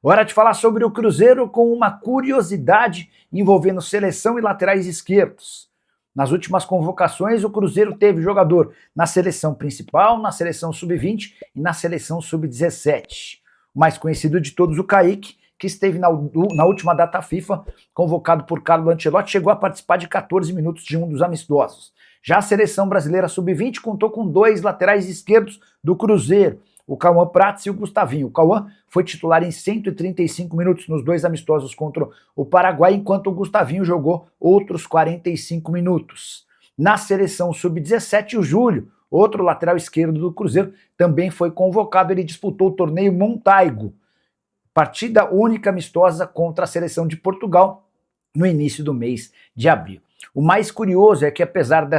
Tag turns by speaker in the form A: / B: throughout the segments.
A: Hora de falar sobre o Cruzeiro com uma curiosidade envolvendo seleção e laterais esquerdos. Nas últimas convocações, o Cruzeiro teve jogador na seleção principal, na seleção sub-20 e na seleção sub-17. O mais conhecido de todos, o Kaique, que esteve na última data FIFA, convocado por Carlo Ancelotti, chegou a participar de 14 minutos de um dos amistosos. Já a seleção brasileira sub-20 contou com dois laterais esquerdos do Cruzeiro, o Cauã Prats e o Gustavinho. O Cauã foi titular em 135 minutos nos dois amistosos contra o Paraguai, enquanto o Gustavinho jogou outros 45 minutos. Na seleção sub-17, o Júlio, outro lateral esquerdo do Cruzeiro, também foi convocado. Ele disputou o torneio Montaigo, partida única amistosa contra a seleção de Portugal no início do mês de abril. O mais curioso é que, apesar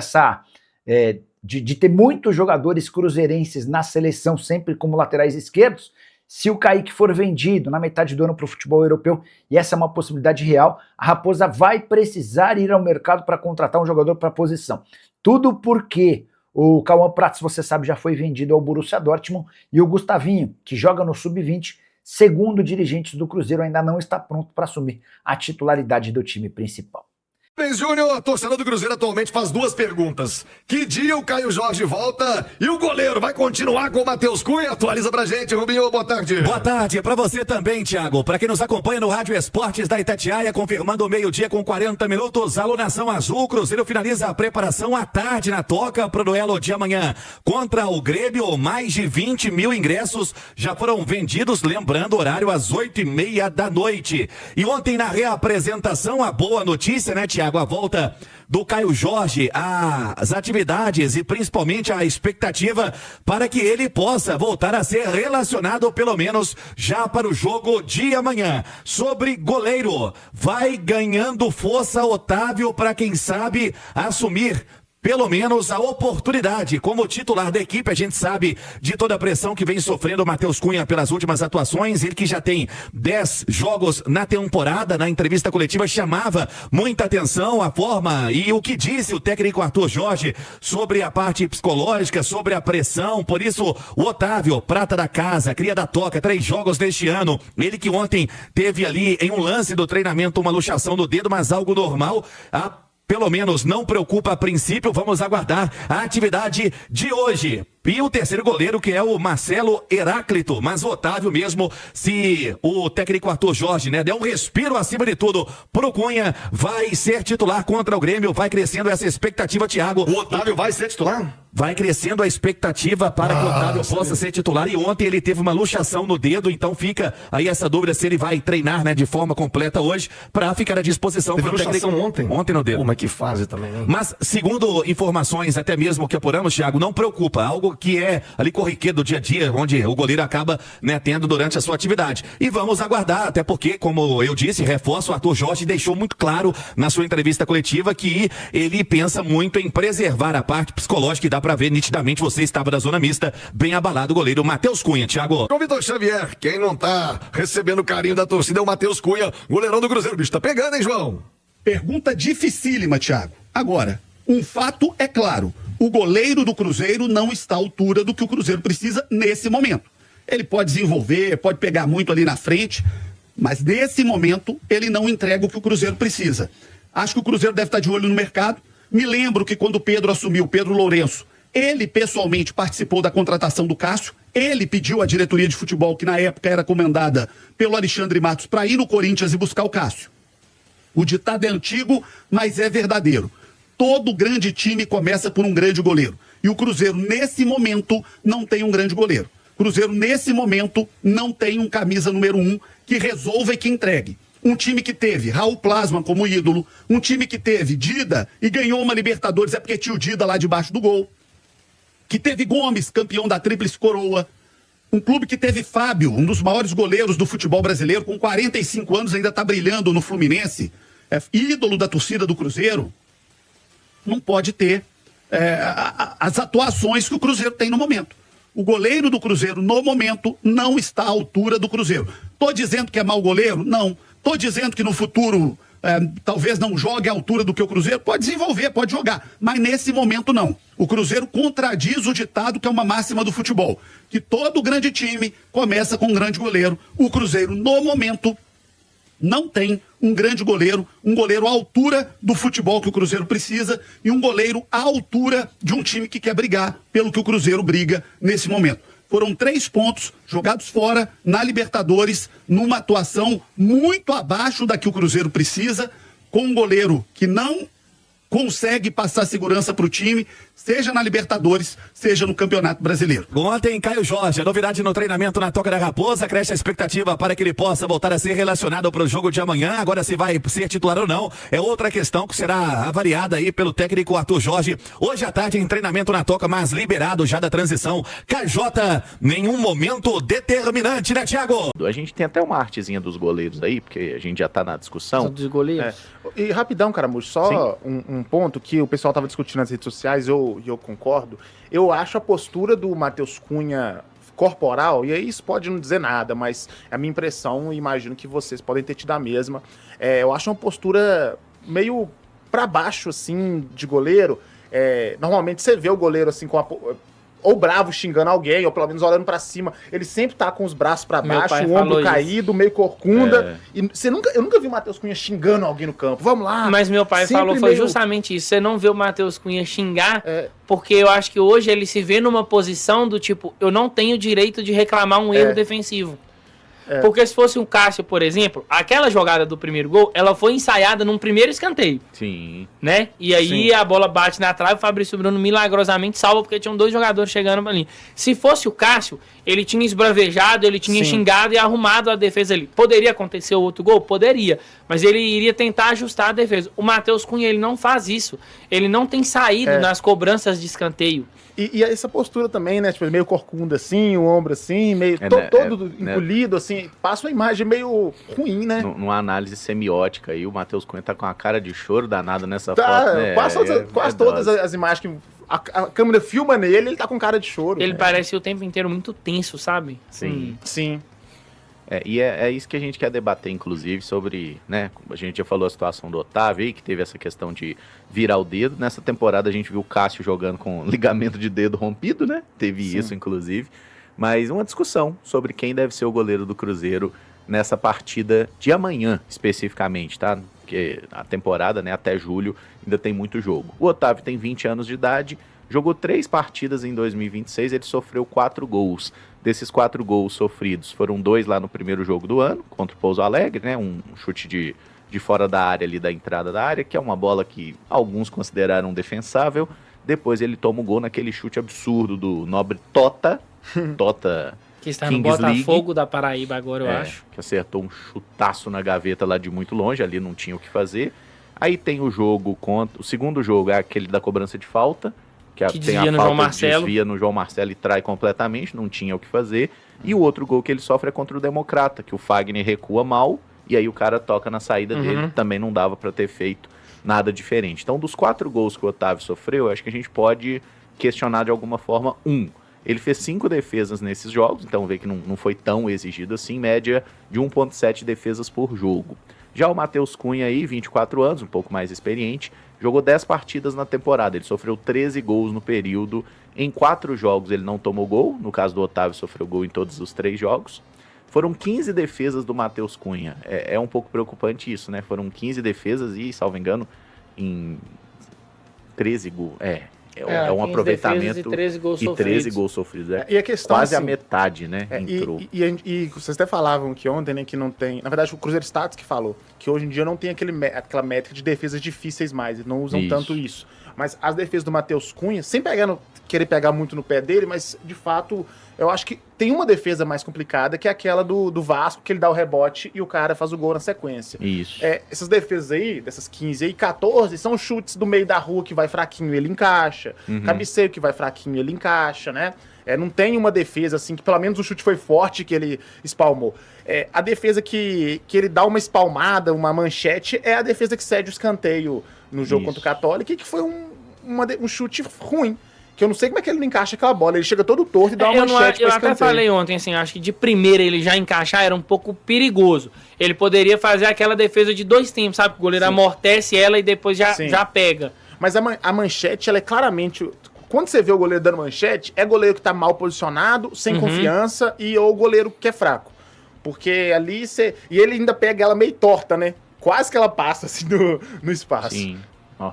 A: de ter muitos jogadores cruzeirenses na seleção, sempre como laterais esquerdos, se o Kaique for vendido na metade do ano para o futebol europeu, e essa é uma possibilidade real, a Raposa vai precisar ir ao mercado para contratar um jogador para a posição. Tudo porque o Cauã Prats, você sabe, já foi vendido ao Borussia Dortmund, e o Gustavinho, que joga no sub-20, segundo dirigentes do Cruzeiro, ainda não está pronto para assumir a titularidade do time principal.
B: Júnior, a torcida do Cruzeiro atualmente faz duas perguntas. Que dia o Caio Jorge volta e o goleiro vai continuar com o Matheus Cunha? Atualiza pra gente, Rubinho, boa tarde.
C: Boa tarde pra você também, Thiago. Pra quem nos acompanha no Rádio Esportes da Itatiaia, confirmando o meio-dia com 40 minutos, alô Nação Azul, o Cruzeiro finaliza a preparação à tarde na toca pro duelo de amanhã contra o Grêmio. Mais de 20 mil ingressos já foram vendidos, lembrando, horário às 8h30 da noite. E ontem na reapresentação, a boa notícia, né, Thiago? A volta do Caio Jorge às atividades e principalmente a expectativa para que ele possa voltar a ser relacionado, pelo menos já para o jogo de amanhã. Sobre goleiro, vai ganhando força Otávio para, quem sabe, assumir pelo menos a oportunidade como titular da equipe. A gente sabe de toda a pressão que vem sofrendo o Matheus Cunha pelas últimas atuações, ele que já tem 10 jogos na temporada. Na entrevista coletiva chamava muita atenção a forma e o que disse o técnico Arthur Jorge sobre a parte psicológica, sobre a pressão. Por isso o Otávio, prata da casa, cria da toca, 3 jogos neste ano, ele que ontem teve ali em um lance do treinamento uma luxação no dedo, mas algo normal, pelo menos não preocupa a princípio. Vamos aguardar a atividade de hoje. E o terceiro goleiro, que é o Marcelo Heráclito. Mas o Otávio mesmo, se o técnico Arthur Jorge, der um respiro acima de tudo pro Cunha, vai ser titular contra o Grêmio. Vai crescendo essa expectativa, Thiago.
B: O Otávio vai ser titular?
C: Vai crescendo a expectativa para que o Otávio possa ser titular. E ontem ele teve uma luxação no dedo, então fica aí essa dúvida se ele vai treinar, de forma completa hoje, para ficar à disposição para o técnico.
B: Ontem
C: no dedo.
B: Mas que fase também, hein?
C: Mas, segundo informações, até mesmo que apuramos, Thiago, não preocupa. Algo que é ali corriqueiro do dia a dia, onde o goleiro acaba tendo durante a sua atividade. E vamos aguardar, até porque, como eu disse, reforço, o Arthur Jorge deixou muito claro na sua entrevista coletiva que ele pensa muito em preservar a parte psicológica, e dá pra ver nitidamente, você estava da zona mista, bem abalado o goleiro Matheus Cunha, Thiago.
B: Com Vitor Xavier, quem não tá recebendo o carinho da torcida é o Matheus Cunha, goleirão do Cruzeiro. O bicho tá pegando, hein, João?
D: Pergunta dificílima, Thiago. Agora, um fato é claro: o goleiro do Cruzeiro não está à altura do que o Cruzeiro precisa nesse momento. Ele pode desenvolver, pode pegar muito ali na frente, mas nesse momento ele não entrega o que o Cruzeiro precisa. Acho que o Cruzeiro deve estar de olho no mercado. Me lembro que quando o Pedro assumiu, o Pedro Lourenço, ele pessoalmente participou da contratação do Cássio. Ele pediu à diretoria de futebol, que na época era comandada pelo Alexandre Matos, para ir no Corinthians e buscar o Cássio. O ditado é antigo, mas é verdadeiro. Todo grande time começa por um grande goleiro. E o Cruzeiro, nesse momento, não tem um grande goleiro. O Cruzeiro, nesse momento, não tem um camisa número 1 que resolva e que entregue. Um time que teve Raul Plasman como ídolo, um time que teve Dida e ganhou uma Libertadores, é porque tinha o Dida lá debaixo do gol, que teve Gomes, campeão da Tríplice Coroa, um clube que teve Fábio, um dos maiores goleiros do futebol brasileiro, com 45 anos ainda está brilhando no Fluminense, ídolo da torcida do Cruzeiro. Não pode ter as atuações que o Cruzeiro tem no momento. O goleiro do Cruzeiro, no momento, não está à altura do Cruzeiro. Estou dizendo que é mau goleiro? Não. Estou dizendo que no futuro talvez não jogue à altura do que o Cruzeiro, pode desenvolver, pode jogar, mas nesse momento não. O Cruzeiro contradiz o ditado que é uma máxima do futebol, que todo grande time começa com um grande goleiro. O Cruzeiro, no momento, não tem um grande goleiro, um goleiro à altura do futebol que o Cruzeiro precisa e um goleiro à altura de um time que quer brigar pelo que o Cruzeiro briga nesse momento. Foram 3 pontos jogados fora na Libertadores, numa atuação muito abaixo da que o Cruzeiro precisa, com um goleiro que não consegue passar segurança para o time, seja na Libertadores, seja no Campeonato Brasileiro.
C: Ontem, Caio Jorge, a novidade no treinamento na Toca da Raposa, cresce a expectativa para que ele possa voltar a ser relacionado para o jogo de amanhã. Agora, se vai ser titular ou não, é outra questão que será avaliada aí pelo técnico Arthur Jorge. Hoje à tarde, em treinamento na Toca, mas liberado já da transição. KJ, nenhum momento determinante, né, Thiago?
E: A gente tem até uma artezinha dos goleiros aí, porque a gente já tá na discussão.
F: Dos goleiros.
G: E rapidão, Caramujo, só um ponto que o pessoal tava discutindo nas redes sociais, eu concordo. Eu acho a postura do Matheus Cunha corporal, e aí isso pode não dizer nada, mas é a minha impressão, e imagino que vocês podem ter tido a mesma. Eu acho uma postura meio pra baixo, assim, de goleiro. Normalmente você vê o goleiro assim com ou bravo xingando alguém, ou pelo menos olhando pra cima. Ele sempre tá com os braços pra baixo, o ombro caído, meio corcunda. E eu nunca vi o Matheus Cunha xingando alguém no campo. Vamos lá.
F: Mas meu pai falou, foi justamente isso. Você não vê o Matheus Cunha xingar, porque eu acho que hoje ele se vê numa posição do tipo, eu não tenho direito de reclamar um erro defensivo. Porque se fosse o Cássio, por exemplo, aquela jogada do primeiro gol, ela foi ensaiada num primeiro escanteio.
E: Sim.
F: Né? E aí a bola bate na trave, o Fabrício Bruno milagrosamente salva, porque tinham 2 jogadores chegando pra linha. Se fosse o Cássio, ele tinha esbravejado, ele tinha xingado e arrumado a defesa ali. Poderia acontecer o outro gol? Poderia. Mas ele iria tentar ajustar a defesa. O Matheus Cunha, ele não faz isso. Ele não tem saído nas cobranças de escanteio.
G: E essa postura também, né? Tipo, meio corcunda assim, o ombro assim, meio todo encolhido, assim, passa uma imagem meio ruim, né?
E: Numa análise semiótica aí, o Matheus Cunha tá com a cara de choro danada nessa foto, né?
G: Quase todas as imagens que a câmera filma nele, ele tá com cara de choro.
F: Ele parece o tempo inteiro muito tenso, sabe?
G: Sim.
E: E é isso que a gente quer debater, inclusive, sobre, né, a gente já falou a situação do Otávio aí, que teve essa questão de virar o dedo. Nessa temporada a gente viu o Cássio jogando com ligamento de dedo rompido, né? Teve isso, inclusive. Mas uma discussão sobre quem deve ser o goleiro do Cruzeiro nessa partida de amanhã, especificamente, tá? Porque a temporada, né, até julho, ainda tem muito jogo. O Otávio tem 20 anos de idade, jogou 3 partidas em 2026, ele sofreu 4 gols. Desses 4 gols sofridos, foram 2 lá no primeiro jogo do ano, contra o Pouso Alegre, né? Um chute de fora da área ali, da entrada da área, que é uma bola que alguns consideraram defensável. Depois ele toma o gol naquele chute absurdo do nobre Tota
F: que está
E: Kings
F: no Botafogo
E: League,
F: da Paraíba agora, eu acho.
E: Que acertou um chutaço na gaveta lá de muito longe, ali não tinha o que fazer. Aí tem o jogo contra... O segundo jogo é aquele da cobrança de falta, que tem
F: desvia
E: a
F: no
E: falta,
F: João Marcelo.
E: Desvia no João Marcelo e trai completamente, não tinha o que fazer. E o outro gol que ele sofre é contra o Democrata, que o Fagner recua mal, e aí o cara toca na saída dele, também não dava para ter feito nada diferente. Então, dos 4 gols que o Otávio sofreu, acho que a gente pode questionar de alguma forma Ele fez 5 defesas nesses jogos, então vê que não foi tão exigido assim, média de 1,7 defesas por jogo. Já o Matheus Cunha aí, 24 anos, um pouco mais experiente, jogou 10 partidas na temporada, ele sofreu 13 gols no período. Em 4 jogos ele não tomou gol, no caso do Otávio sofreu gol em todos os 3 jogos. Foram 15 defesas do Matheus Cunha, é um pouco preocupante isso, né? Foram 15 defesas e, salvo engano, em 13 gols, é um aproveitamento
F: e 13 gols
E: e 13 gols sofridos.
G: E a questão,
E: quase
G: assim,
E: a metade, né? Entrou.
G: E vocês até falavam que ontem, né, que não tem... Na verdade, o Cruzeiro Status que falou que hoje em dia não tem aquela métrica de defesas difíceis mais, eles não usam tanto isso. Mas as defesas do Matheus Cunha, sem querer pegar muito no pé dele, mas de fato, eu acho que tem uma defesa mais complicada, que é aquela do Vasco, que ele dá o rebote e o cara faz o gol na sequência.
E: Isso.
G: Essas defesas aí, dessas 15 aí, 14 são chutes do meio da rua que vai fraquinho, ele encaixa. Cabeceio que vai fraquinho, ele encaixa, né? Não tem uma defesa assim, que pelo menos o chute foi forte, que ele espalmou. A defesa que ele dá uma espalmada, uma manchete, é a defesa que cede o escanteio no jogo contra o Católico, e que foi um chute ruim. que eu não sei como é que ele não encaixa aquela bola. Ele chega todo torto e dá uma manchete
F: Eu
G: pra
F: até
G: escanteio.
F: falei ontem, assim, acho que de primeira ele já encaixar era um pouco perigoso. Ele poderia fazer aquela defesa de 2 tempos, sabe? O goleiro amortece ela e depois já pega.
G: Mas a manchete, ela é claramente... Quando você vê o goleiro dando manchete, é goleiro que tá mal posicionado, sem confiança, ou goleiro que é fraco. Porque ali você... E ele ainda pega ela meio torta, né? Quase que ela passa, assim, no espaço.
E: Sim. Ó.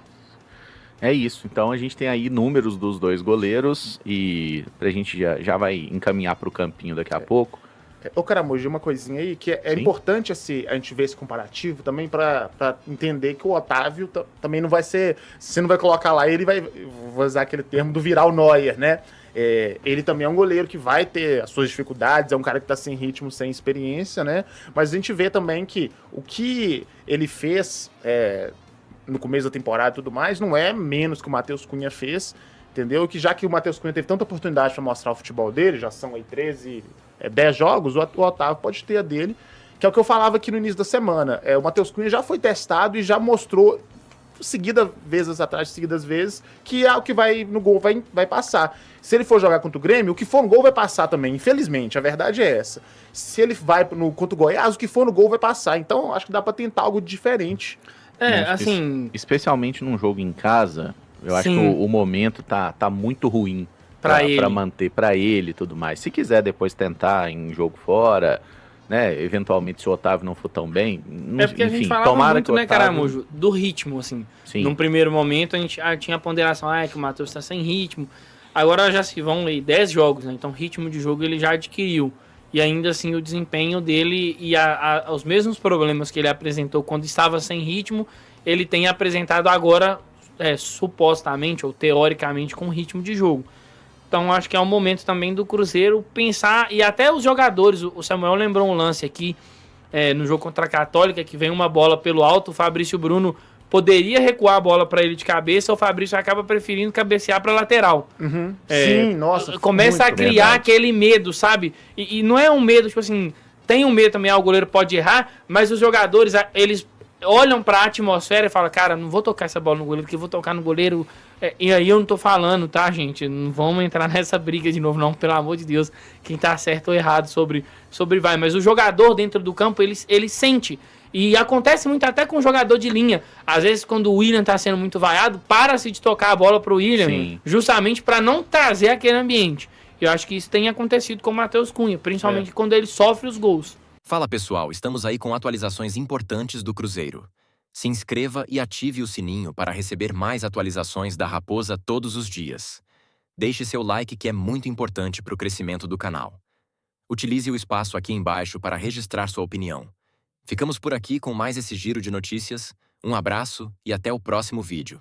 E: É isso. Então a gente tem aí números dos 2 goleiros e a gente já vai encaminhar pro campinho daqui a pouco.
G: Ô, Caramujo, uma coisinha aí, que é importante a gente ver esse comparativo também pra entender que o Otávio também não vai ser... Você não vai colocar lá, ele vai... Vou usar aquele termo do virar o Neuer, né? Ele também é um goleiro que vai ter as suas dificuldades, é um cara que tá sem ritmo, sem experiência, né? Mas a gente vê também que o que ele fez no começo da temporada e tudo mais, não é menos que o Matheus Cunha fez, entendeu? Que já que o Matheus Cunha teve tanta oportunidade para mostrar o futebol dele, já são aí 10 jogos, o Otávio pode ter a dele, que é o que eu falava aqui no início da semana. O Matheus Cunha já foi testado e já mostrou seguidas vezes, que é o que vai no gol vai passar. Se ele for jogar contra o Grêmio, o que for no gol vai passar também, infelizmente, a verdade é essa. Se ele vai contra o Goiás, o que for no gol vai passar. Então, acho que dá pra tentar algo diferente.
F: Assim...
E: Especialmente num jogo em casa, eu acho que o momento tá muito ruim pra manter pra ele e tudo mais. Se quiser depois tentar em jogo fora, né, eventualmente se o Otávio não for tão bem,
F: porque a gente falava muito, né, Caramujo, do ritmo, assim. Sim. Num primeiro momento a gente tinha a ponderação, que o Matheus tá sem ritmo. Agora já se vão aí 10 jogos, né, então ritmo de jogo ele já adquiriu. E ainda assim o desempenho dele e os mesmos problemas que ele apresentou quando estava sem ritmo, ele tem apresentado agora, supostamente ou teoricamente, com ritmo de jogo. Então acho que é um momento também do Cruzeiro pensar, e até os jogadores, o Samuel lembrou um lance aqui no jogo contra a Católica, que vem uma bola pelo alto, o Fabrício Bruno poderia recuar a bola para ele de cabeça, o Fabrício acaba preferindo cabecear para lateral.
G: Sim, nossa.
F: Começa a criar aquele medo, sabe? E não é um medo, tipo assim, tem um medo também, o goleiro pode errar, mas os jogadores, eles olham para a atmosfera e falam, cara, não vou tocar essa bola no goleiro, porque eu vou tocar no goleiro. E aí eu não tô falando, tá, gente? Não vamos entrar nessa briga de novo, não, pelo amor de Deus, quem tá certo ou errado sobre vai. Mas o jogador dentro do campo, ele sente. E acontece muito até com o jogador de linha. Às vezes, quando o William tá sendo muito vaiado, para-se de tocar a bola pro William, justamente para não trazer aquele ambiente. E eu acho que isso tem acontecido com o Matheus Cunha, principalmente quando ele sofre os gols.
H: Fala pessoal, estamos aí com atualizações importantes do Cruzeiro. Se inscreva e ative o sininho para receber mais atualizações da Raposa todos os dias. Deixe seu like que é muito importante para o crescimento do canal. Utilize o espaço aqui embaixo para registrar sua opinião. Ficamos por aqui com mais esse giro de notícias. Um abraço e até o próximo vídeo.